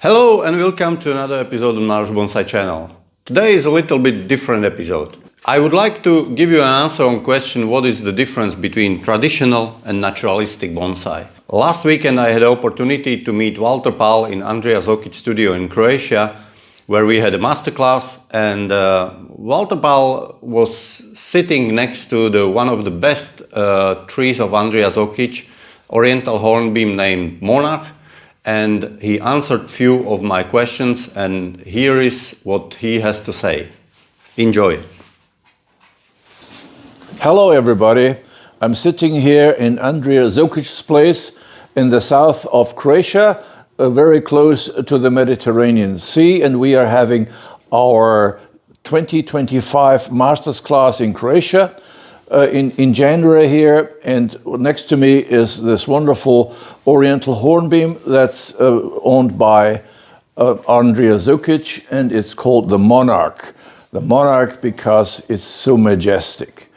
Hello and welcome to another episode of Monarch Bonsai channel. Today is a little bit different episode. I would like to give you an answer on question what is the difference between traditional and naturalistic bonsai. Last weekend I had the opportunity to meet Walter Pall in Andrija Zokic studio in Croatia, where we had a masterclass, and Walter Pall was sitting next to one of the best trees of Andrija Zokic, Oriental Hornbeam named Monarch. And he answered few of my questions, and here is what he has to say. Enjoy. Hello everybody. I'm sitting here in Andrija Zokic's place in the south of Croatia, very close to the Mediterranean Sea, and we are having our 2025 Masters class in Croatia. In January here, and next to me is this wonderful Oriental Hornbeam that's owned by Andrija Zokic, and it's called the Monarch. The Monarch because it's so majestic.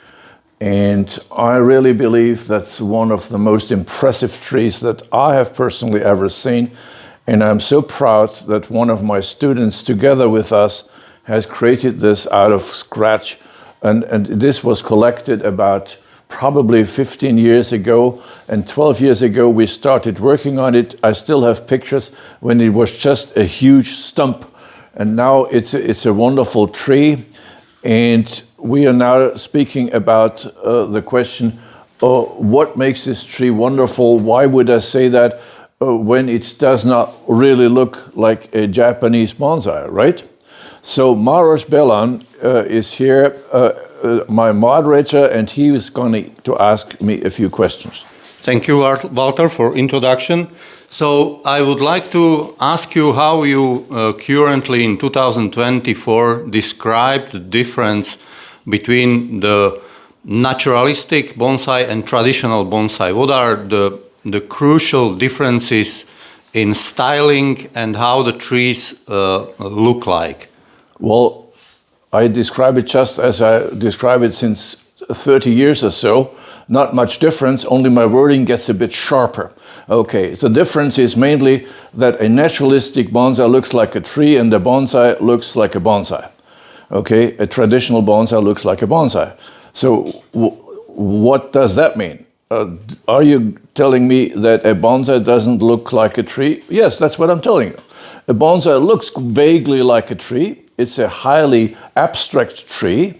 And I really believe that's one of the most impressive trees that I have personally ever seen. And I'm so proud that one of my students together with us has created this out of scratch. And this was collected about probably 15 years ago, and 12 years ago we started working on it. I still have pictures when it was just a huge stump, and now it's a wonderful tree. And we are now speaking about the question, what makes this tree wonderful? Why would I say that when it does not really look like a Japanese bonsai, right? So Maros is here, my moderator, and he is going to ask me a few questions. Thank you, Walter, for introduction. So I would like to ask you how you currently in 2024 describe the difference between the naturalistic bonsai and traditional bonsai. What are the crucial differences in styling and how the trees look like? Well, I describe it just as I describe it since 30 years or so. Not much difference, only my wording gets a bit sharper. Okay, the difference is mainly that a naturalistic bonsai looks like a tree and the bonsai looks like a bonsai. Okay, a traditional bonsai looks like a bonsai. So what does that mean? Are you telling me that a bonsai doesn't look like a tree? Yes, that's what I'm telling you. A bonsai looks vaguely like a tree. It's a highly abstract tree,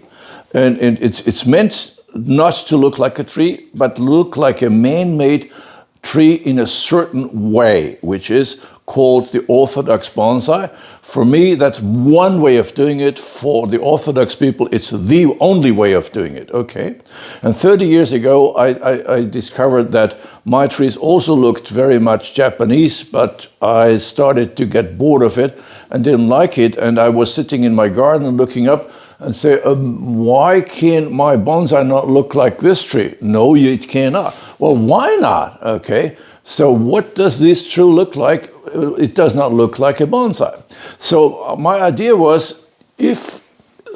and it's meant not to look like a tree, but look like a man-made tree in a certain way, which is called the orthodox bonsai. For me, that's one way of doing it. For the orthodox people, it's the only way of doing it, okay? And 30 years ago, I discovered that my trees also looked very much Japanese, but I started to get bored of it and didn't like it. And I was sitting in my garden looking up and say, why can my bonsai not look like this tree? No, it cannot. Well, why not? Okay, so what does this tree look like? It does not look like a bonsai. So my idea was, if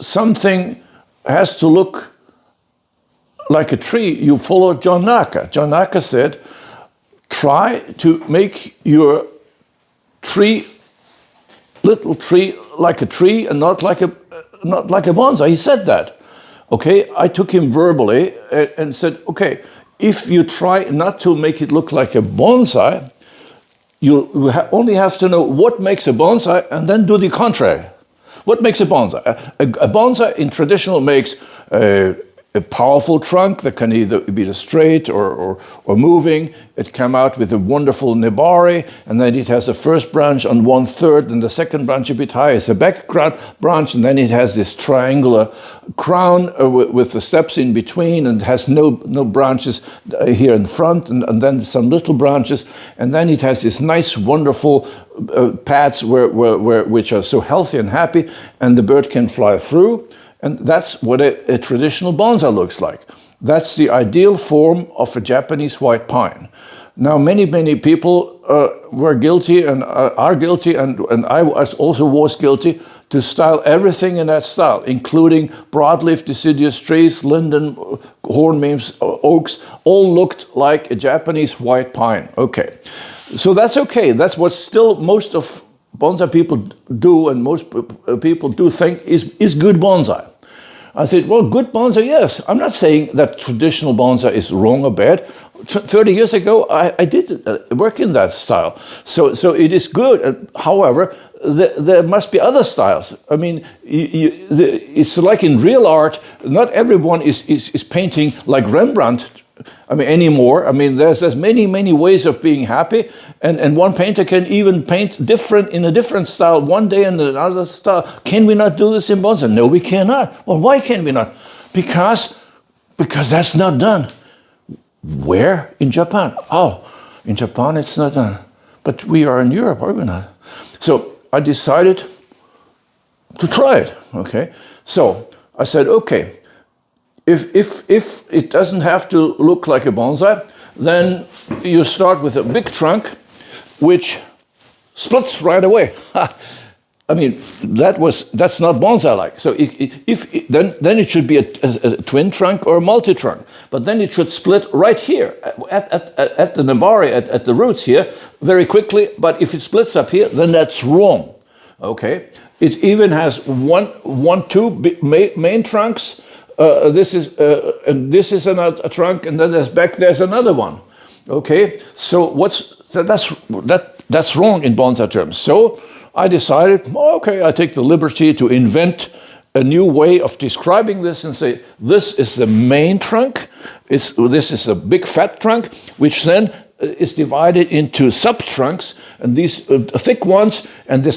something has to look like a tree, you follow John Naka. John Naka said, try to make your little tree like a tree and not like a bonsai. He said that. Okay, I took him verbally and said, okay, if you try not to make it look like a bonsai, you only have to know what makes a bonsai and then do the contrary. What makes a bonsai? A bonsai in traditional makes a powerful trunk that can either be straight or moving. It came out with a wonderful nebari, and then it has the first branch on 1/3, and the second branch a bit higher is the background branch, and then it has this triangular crown with the steps in between, and has no branches here in front, and then some little branches, and then it has this nice, wonderful pads which are so healthy and happy, and the bird can fly through. And that's what a traditional bonsai looks like. That's the ideal form of a Japanese white pine. Now, many people were guilty and are guilty, and I also was guilty, to style everything in that style, including broadleaf deciduous trees, linden, hornbeams, oaks, all looked like a Japanese white pine. Okay, so that's okay. That's what still most of bonsai people do, and most people do think is good bonsai. I said, well, good bonsai, yes. I'm not saying that traditional bonsai is wrong or bad. 30 years ago, I did work in that style. So it is good. However, there must be other styles. I mean, it's like in real art, not everyone is painting like Rembrandt, I mean, anymore. I mean, there's many ways of being happy, and one painter can even paint different in a different style one day and another style. Can we not do this in bonsai? No, we cannot. Well, why can we not? Because that's not done. Where? In Japan. Oh, in Japan it's not done. But we are in Europe, are we not? So I decided to try it. Okay. So I said, okay. If it doesn't have to look like a bonsai, then you start with a big trunk, which splits right away. I mean, that's not bonsai-like. So then it should be a twin trunk or a multi-trunk, but then it should split right here at the nabari, at the roots here, very quickly. But if it splits up here, then that's wrong. Okay, it even has two main trunks. This is a trunk, and then there's another one. Okay, so that's wrong in bonsai terms. So I decided, okay, I take the liberty to invent a new way of describing this and say, this is the main trunk, this is a big fat trunk, which then is divided into sub-trunks, and these thick ones, and the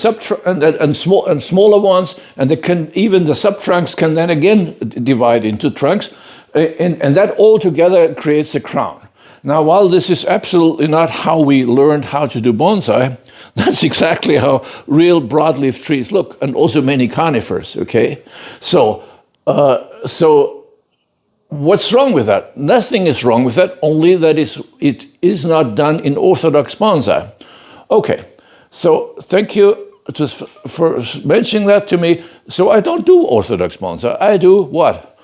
and smaller ones, and the sub-trunks can then again divide into trunks, and that all together creates a crown. Now, while this is absolutely not how we learned how to do bonsai, that's exactly how real broadleaf trees look, and also many conifers, okay? So what's wrong with that? Nothing is wrong with that, only that it is not done in orthodox bonsai. Okay, so thank you for mentioning that to me. So I don't do orthodox bonsai. I do what?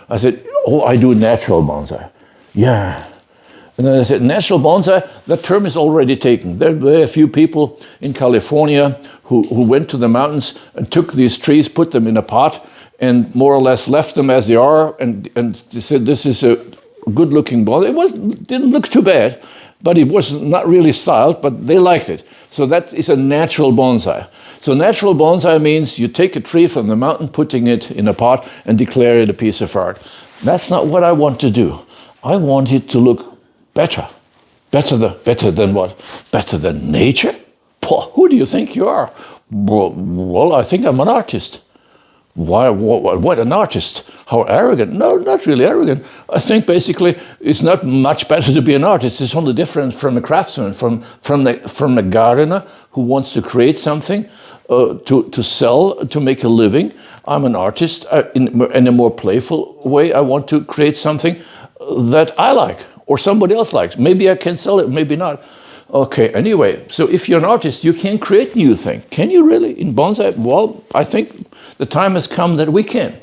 I said, oh, I do natural bonsai. Yeah. And then I said, natural bonsai, that term is already taken. There were a few people in California who went to the mountains and took these trees, put them in a pot, and more or less left them as they are, and they said, this is a good-looking bonsai. It didn't look too bad, but it was not really styled, but they liked it. So that is a natural bonsai. So natural bonsai means you take a tree from the mountain, putting it in a pot, and declare it a piece of art. That's not what I want to do. I want it to look better. Better than what? Better than nature? Who do you think you are? Well, I think I'm an artist. Why? What an artist? How arrogant? No, not really arrogant. I think basically it's not much better to be an artist. It's only different from a craftsman, from a gardener who wants to create something to sell, to make a living. I'm an artist in a more playful way. I want to create something that I like or somebody else likes. Maybe I can sell it, maybe not. Okay, anyway, so if you're an artist, you can create new things. Can you really in bonsai? Well, I think the time has come that we can.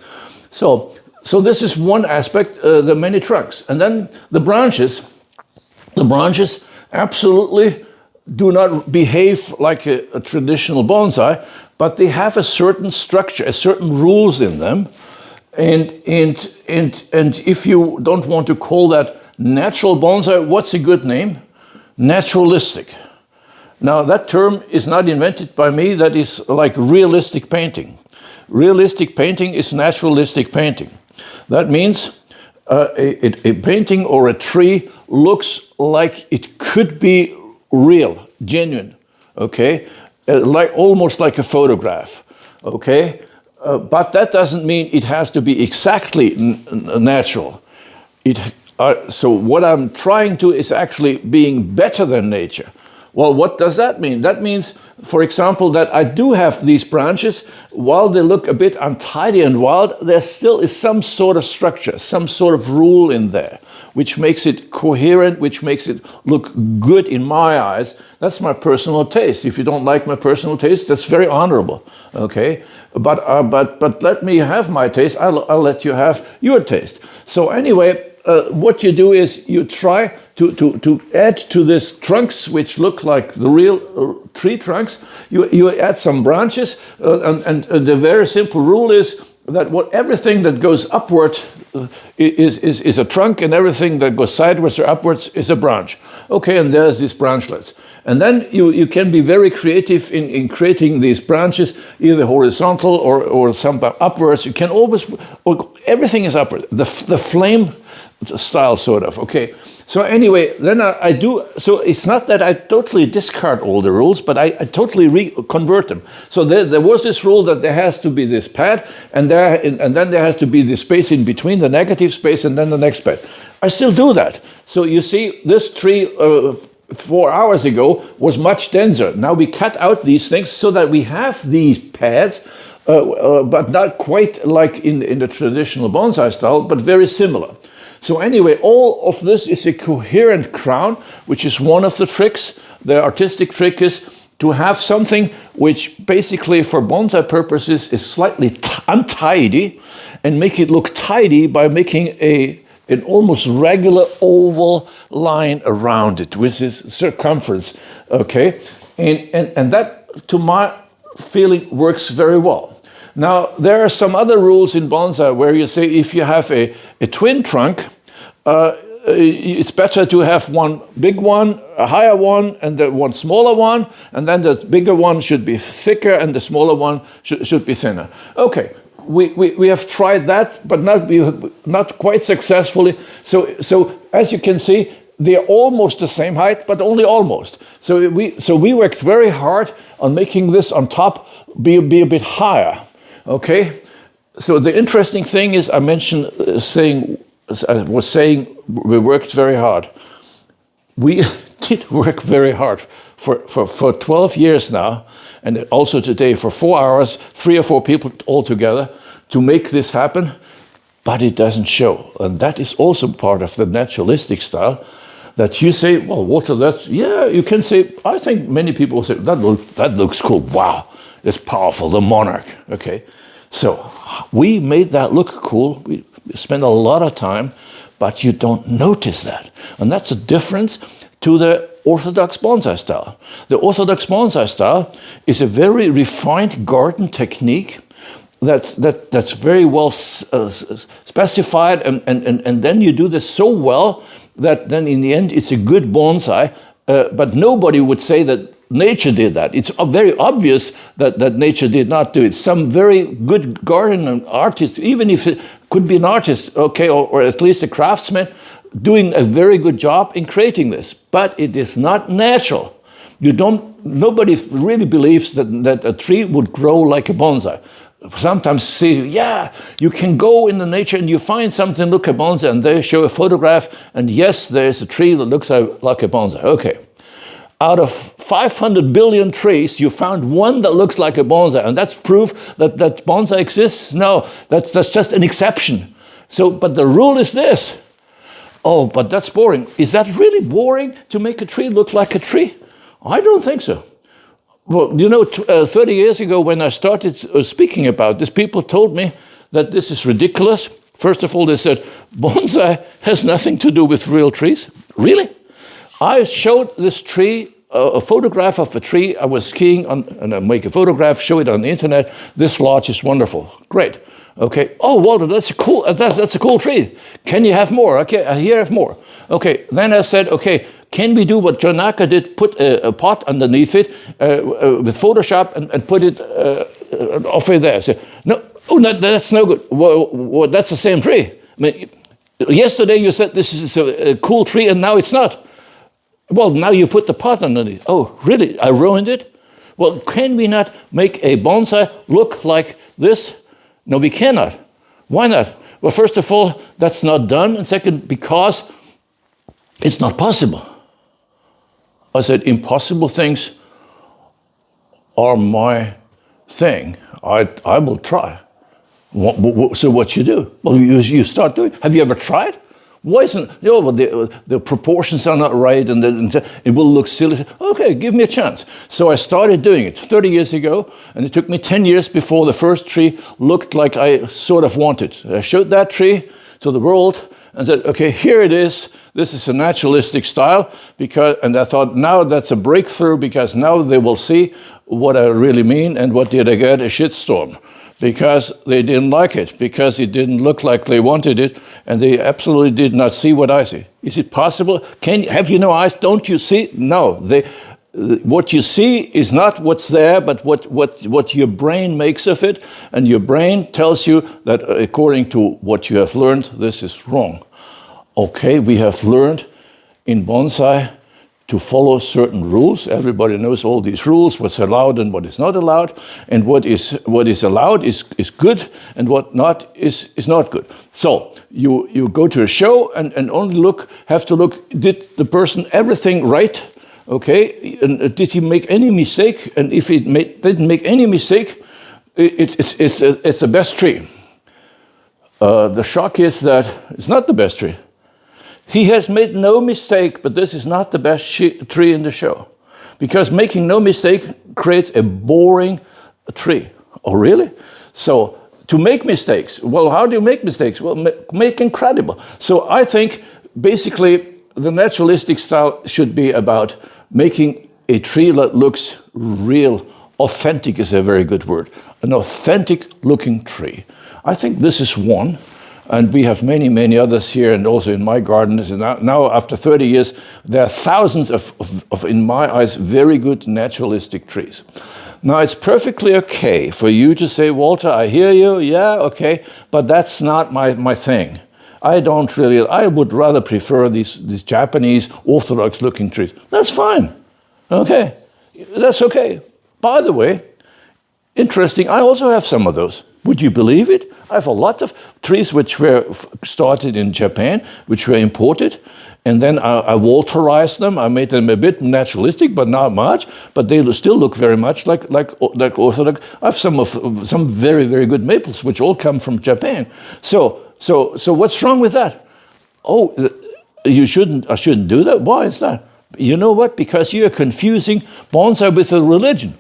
So this is one aspect, the many trunks. And then the branches absolutely do not behave like a traditional bonsai, but they have a certain structure, a certain rules in them. And if you don't want to call that natural bonsai, what's a good name? Naturalistic. Now that term is not invented by me, that is like realistic painting. Realistic painting is naturalistic painting. That means a painting or a tree looks like it could be real, genuine, okay? Almost like a photograph, okay? But that doesn't mean it has to be exactly natural. So what I'm trying to is actually being better than nature. Well, what does that mean? That means, for example, that I do have these branches. While they look a bit untidy and wild, there still is some sort of structure, some sort of rule in there, which makes it coherent, which makes it look good in my eyes. That's my personal taste. If you don't like my personal taste, that's very honorable, okay? But let me have my taste. I'll let you have your taste. So anyway, what you do is you try to add to this trunks, which look like the real tree trunks, you add some branches, and the very simple rule is that everything that goes upward is a trunk, and everything that goes sideways or upwards is a branch. Okay, and there's these branchlets. And then you can be very creative in creating these branches, either horizontal or some upwards. You can always, everything is upward. The flame style, sort of. Okay. So anyway, then I do. So it's not that I totally discard all the rules, but I totally reconvert them. So there was this rule that there has to be this pad, and then there has to be this space in between, the negative space, and then the next pad. I still do that. So you see, this tree 4 hours ago was much denser. Now we cut out these things so that we have these pads, but not quite like in the traditional bonsai style, but very similar. So anyway, all of this is a coherent crown, which is one of the tricks. The artistic trick is to have something which basically for bonsai purposes is slightly untidy, and make it look tidy by making an almost regular oval line around it with this circumference, okay? And that, to my feeling, works very well. Now, there are some other rules in bonsai where you say if you have a twin trunk, it's better to have one big one, a higher one, and the one smaller one, and then the bigger one should be thicker and the smaller one should be thinner. Okay, we have tried that, but not quite successfully. So as you can see, they're almost the same height, but only almost. So we worked very hard on making this on top be a bit higher. Okay, so the interesting thing is I was saying we worked very hard. We did work very hard for 12 years now, and also today for 4 hours, 3 or 4 people all together to make this happen, but it doesn't show. And that is also part of the naturalistic style, that you say, well, Walter, you can say, I think many people say, that looks cool, wow. It's powerful, the Monarch, okay? So we made that look cool. We spent a lot of time, but you don't notice that. And that's a difference to the orthodox bonsai style. The orthodox bonsai style is a very refined garden technique that's very well specified, and then you do this so well that then in the end it's a good bonsai, but nobody would say that nature did that. It's very obvious that nature did not do it. Some very good garden artist, even if it could be an artist, okay, or at least a craftsman, doing a very good job in creating this. But it is not natural. Nobody really believes that a tree would grow like a bonsai. Sometimes say, yeah, you can go in the nature and you find something, look a bonsai, and they show a photograph, and yes, there's a tree that looks like a bonsai. Okay. Out of 500 billion trees, you found one that looks like a bonsai, and that's proof that bonsai exists? No, that's just an exception. So, but the rule is this. Oh, but that's boring. Is that really boring to make a tree look like a tree? I don't think so. Well, 30 years ago when I started speaking about this, people told me that this is ridiculous. First of all, they said, bonsai has nothing to do with real trees. Really? I showed this tree, a photograph of a tree. I was skiing on, and I make a photograph, show it on the internet. This large is wonderful. Great. Okay. Oh, Walter, that's a cool tree. Can you have more? Okay, here I have more. Okay. Then I said, okay, can we do what Jonaka did? Put a pot underneath it with Photoshop and put it off there. I said, no, that's no good. Well, that's the same tree. I mean, yesterday you said this is a cool tree, and now it's not. Well, now you put the pot underneath. Oh, really? I ruined it? Well, can we not make a bonsai look like this? No, we cannot. Why not? Well, first of all, that's not done. And second, because it's not possible. I said, impossible things are my thing. I will try. So what you do? Well, you start doing. Have you ever tried? Why isn't, well, the proportions are not right, and it will look silly. Okay, give me a chance. So I started doing it 30 years ago, and it took me 10 years before the first tree looked like I sort of wanted. I showed that tree to the world, and said, okay, here it is. This is a naturalistic style. And I thought, now that's a breakthrough, because now they will see what I really mean. And what did I get? A shitstorm. Because they didn't like it, because it didn't look like they wanted it, and they absolutely did not see what I see. Is it possible? Have you no eyes? Don't you see? No. What you see is not what's there, but what your brain makes of it, and your brain tells you that according to what you have learned, this is wrong. Okay, we have learned in bonsai to follow certain rules. Everybody knows all these rules, what's allowed and what is not allowed, and what is allowed is good, and what not is not good. So you go to a show and only have to look, did the person everything right? Okay, and did he make any mistake? And if he didn't make any mistake, it's the best tree. The shock is that it's not the best tree. He has made no mistake, but this is not the best tree in the show. Because making no mistake creates a boring tree. Oh, really? So to make mistakes, well, how do you make mistakes? Well, make incredible. So I think basically the naturalistic style should be about making a tree that looks real. Authentic is a very good word. An authentic looking tree. I think this is one. And we have many, many others here, and also in my garden. And now, after 30 years, there are thousands of, in my eyes, very good naturalistic trees. Now, it's perfectly okay for you to say, Walter, I hear you, yeah, okay, but that's not my thing. I would rather prefer these Japanese orthodox-looking trees. That's fine, okay, that's okay. By the way, interesting, I also have some of those. Would you believe it? I have a lot of trees which were started in Japan, which were imported, and then I Walterized them. I made them a bit naturalistic, but not much. But they still look very much like orthodox. I have some very, very good maples, which all come from Japan. So what's wrong with that? Oh, I shouldn't do that. Why is that? You know what? Because you are confusing bonsai with a religion.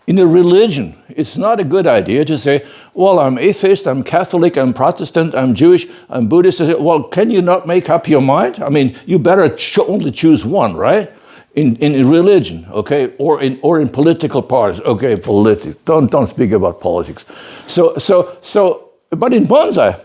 In a religion, it's not a good idea to say, well, I'm atheist, I'm Catholic, I'm Protestant, I'm Jewish, I'm Buddhist. Well, can you not make up your mind? I mean, you better only choose one, right? In religion, okay, or in political parties. Okay, politics. Don't speak about politics. But in bonsai,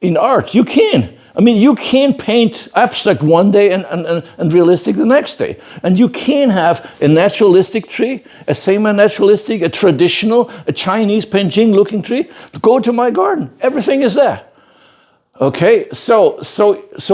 in art, you can. I mean, you can paint abstract one day and realistic the next day. And you can have a naturalistic tree, a semi-naturalistic, a traditional, a Chinese Penjing looking tree. Go to my garden. Everything is there. Okay, so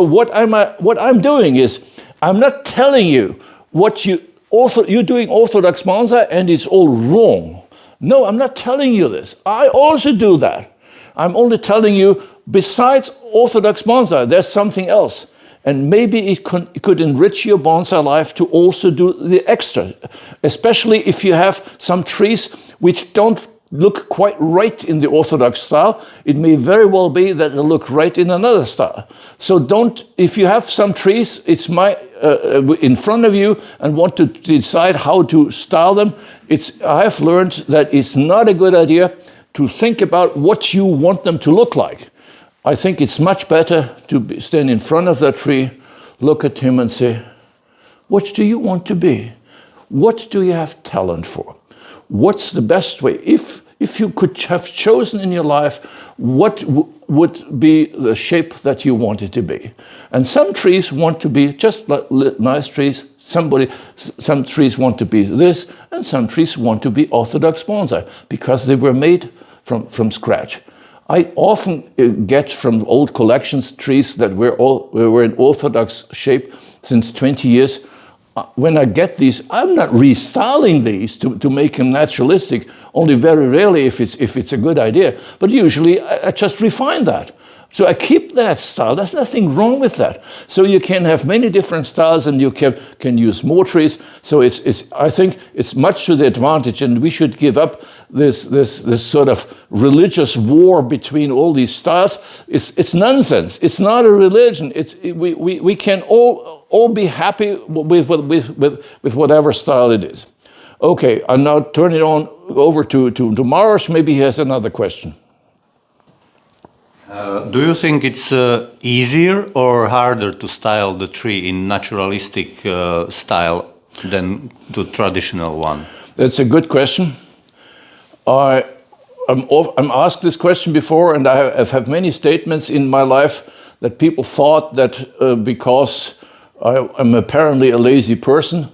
what I'm doing is, I'm not telling you what you're doing orthodox bonsai and it's all wrong. No, I'm not telling you this. I also do that. I'm only telling you, besides orthodox bonsai, there's something else. And maybe it could enrich your bonsai life to also do the extra, especially if you have some trees which don't look quite right in the orthodox style. It may very well be that they'll look right in another style. So if you have some trees, it's in front of you and want to decide how to style them, I have learned that it's not a good idea to think about what you want them to look like. I think it's much better to stand in front of that tree, look at him and say, what do you want to be? What do you have talent for? What's the best way? If you could have chosen in your life, what would be the shape that you wanted to be? And some trees want to be just like nice trees. Some trees want to be this, and some trees want to be orthodox bonsai because they were made from scratch. I often get from old collections trees that were in orthodox shape since 20 years. When I get these, I'm not restyling these to make them naturalistic, only very rarely if it's a good idea. But usually I just refine that. So I keep that style. There's nothing wrong with that. So you can have many different styles and you can use more trees. So I think it's much to the advantage, and we should give up this sort of religious war between all these styles. It's nonsense. It's not a religion. We can all be happy with whatever style it is. Okay, I'll now turn it over to Maros. Maybe he has another question. Do you think it's easier or harder to style the tree in naturalistic style than the traditional one? That's a good question. I'm asked this question before, and I've had many statements in my life that people thought that because I'm apparently a lazy person,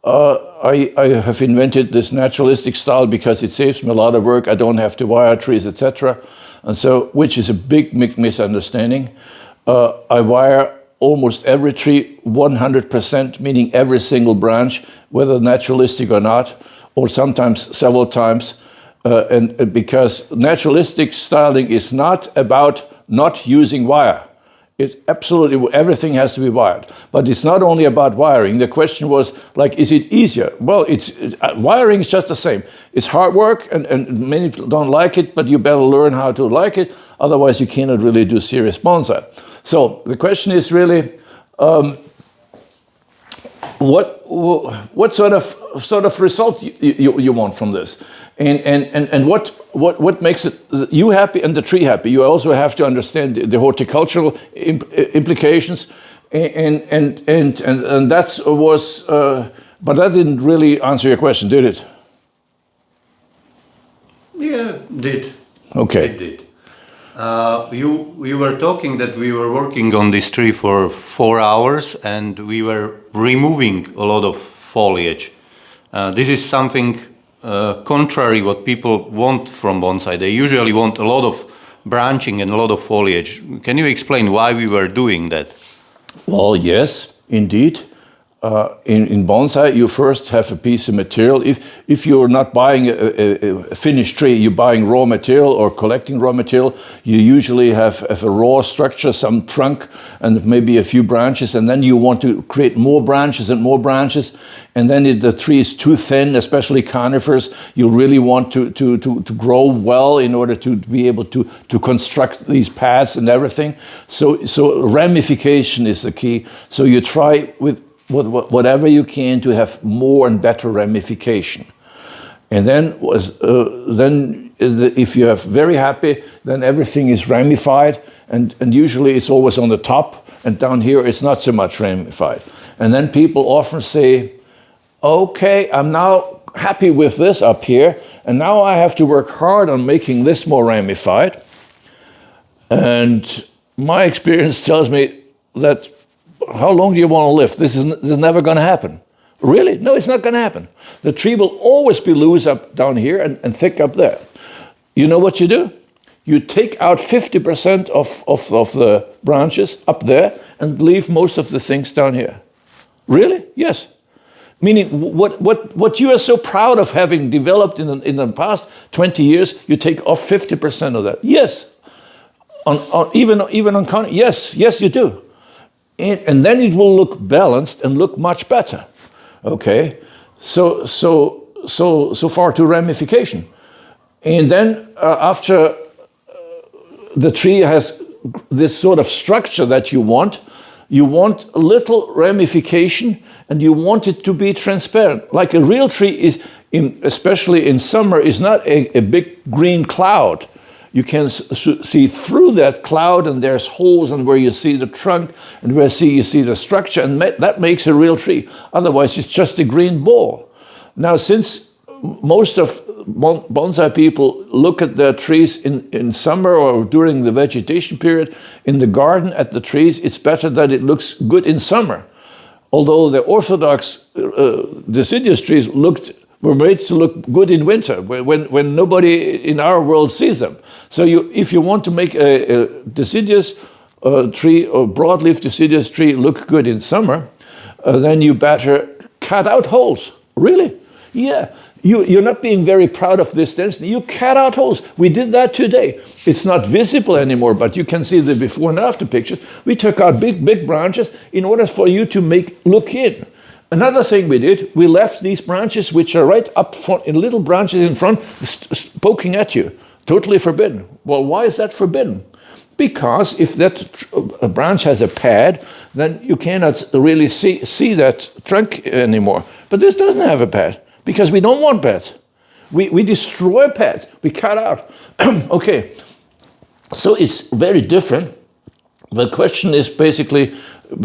I have invented this naturalistic style because it saves me a lot of work. I don't have to wire trees, etc. And so, which is a big misunderstanding. I wire almost every tree 100%, meaning every single branch, whether naturalistic or not, or sometimes several times. And because naturalistic styling is not about not using wire. It absolutely, everything has to be wired. But it's not only about wiring. The question was, like, is it easier? Well, wiring is just the same. It's hard work, and many people don't like it, but you better learn how to like it. Otherwise, you cannot really do serious bonsai. So the question is really, what sort of result you want from this? And what makes you happy and the tree happy? You also have to understand the horticultural implications, and that was. But that didn't really answer your question, did it? Yeah, did. Okay. It did. You were talking that we were working on this tree for 4 hours, and we were removing a lot of foliage. This is something contrary what people want from bonsai. They usually want a lot of branching and a lot of foliage. Can you explain why we were doing that? Well, yes, indeed. In bonsai, you first have a piece of material. If you're not buying a finished tree, you're buying raw material or collecting raw material, you usually have a raw structure, some trunk, and maybe a few branches, and then you want to create more branches, and then the tree is too thin, especially conifers. You really want to grow well in order to be able to construct these paths and everything. So ramification is the key. So you try with whatever you can to have more and better ramification. And then if you are very happy, then everything is ramified, and usually it's always on the top, and down here it's not so much ramified. And then people often say, okay, I'm now happy with this up here, and now I have to work hard on making this more ramified. And my experience tells me that how long do you want to live? This is never going to happen. Really? No, it's not going to happen. The tree will always be loose up down here and thick up there. You know what you do? You take out 50% of the branches up there and leave most of the things down here. Really? Yes. Meaning what you are so proud of having developed in the past 20 years, you take off 50% of that. Yes. Even on count. Yes, you do. And then it will look balanced and look much better. Okay, so far to ramification. And then after the tree has this sort of structure that you want a little ramification, and you want it to be transparent. Like a real tree is, especially in summer, is not a big green cloud. You can see through that cloud, and there's holes, and where you see the trunk, and where you see the structure, and that makes a real tree. Otherwise, it's just a green ball. Now, since most of bonsai people look at their trees in summer or during the vegetation period in the garden at the trees, it's better that it looks good in summer. Although the orthodox deciduous trees were made to look good in winter, when nobody in our world sees them. So if you want to make a deciduous tree or broadleaf deciduous tree look good in summer, then you better cut out holes. Really? Yeah. You're not being very proud of this density. You cut out holes. We did that today. It's not visible anymore, but you can see the before and after pictures. We took out big branches in order for you to look in. Another thing we did, we left these branches, which are right up front, in little branches in front, poking at you. Totally forbidden. Well, why is that forbidden? Because if that branch has a pad, then you cannot really see that trunk anymore. But this doesn't have a pad, because we don't want pads. We destroy pads. We cut out. Okay. So it's very different. The question is basically,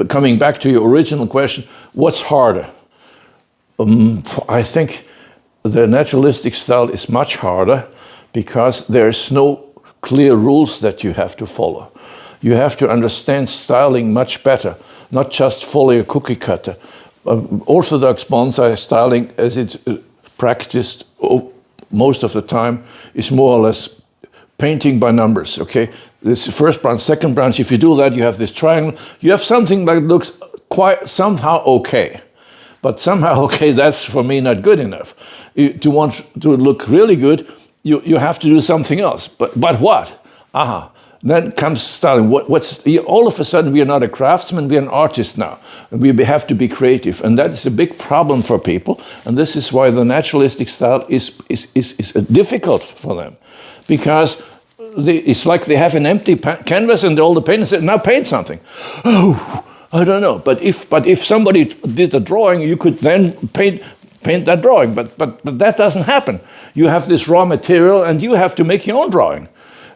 coming back to your original question, what's harder? I think the naturalistic style is much harder because there's no clear rules that you have to follow. You have to understand styling much better, not just follow a cookie cutter. Orthodox bonsai styling, as it's practiced most of the time, is more or less painting by numbers, okay? This first branch, second branch, if you do that, you have this triangle. You have something that looks quite somehow okay. But somehow okay, that's for me not good enough. To want to look really good, you have to do something else. But what? Aha. Then comes styling. All of a sudden, we are not a craftsman, we are an artist now. And we have to be creative. And that is a big problem for people. And this is why the naturalistic style is difficult for them. Because it's like they have an empty canvas and all the painters say, now paint something. Oh, I don't know. But if somebody did a drawing, you could then paint that drawing. But that doesn't happen. You have this raw material and you have to make your own drawing.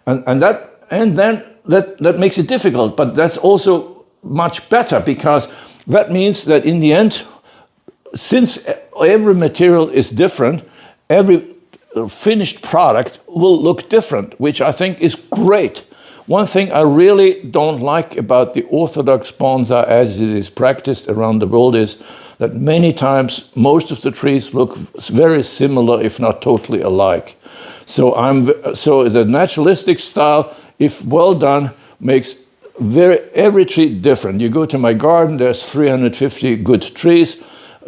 And then that makes it difficult, but that's also much better because that means that in the end, since every material is different, every finished product will look different, which I think is great. One thing I really don't like about the orthodox bonsai as it is practiced around the world is that many times most of the trees look very similar, if not totally alike. So the naturalistic style, if well done, makes every tree different. You go to my garden, there's 350 good trees,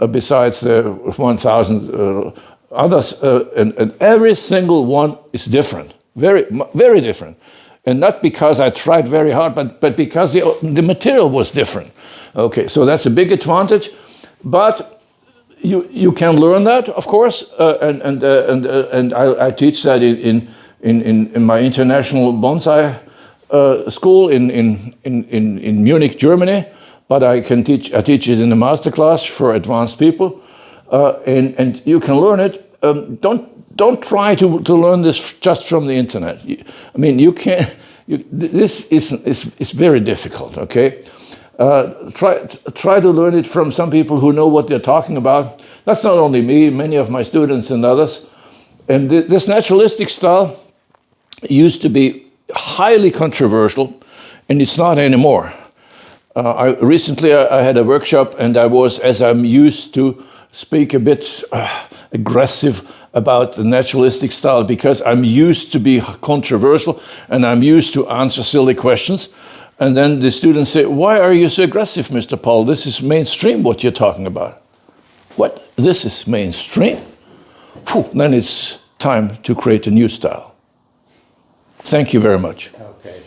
besides the 1,000 others, and every single one is different, very, very different. And not because I tried very hard, but because the material was different. Okay, so that's a big advantage, but you can learn that, of course, and I teach that in my international bonsai school in Munich, Germany. But I teach it in a masterclass for advanced people, and you can learn it. Don't try to learn this just from the internet. I mean, you can't. This is very difficult. Okay. Try to learn it from some people who know what they're talking about. That's not only me, many of my students and others. And this naturalistic style used to be highly controversial, and it's not anymore. Recently I had a workshop, and as I'm used to, speak a bit aggressive about the naturalistic style because I'm used to be controversial and I'm used to answer silly questions. And then the students say, why are you so aggressive, Mr. Pall? This is mainstream, what you're talking about. What? This is mainstream? Whew, then it's time to create a new style. Thank you very much. Okay.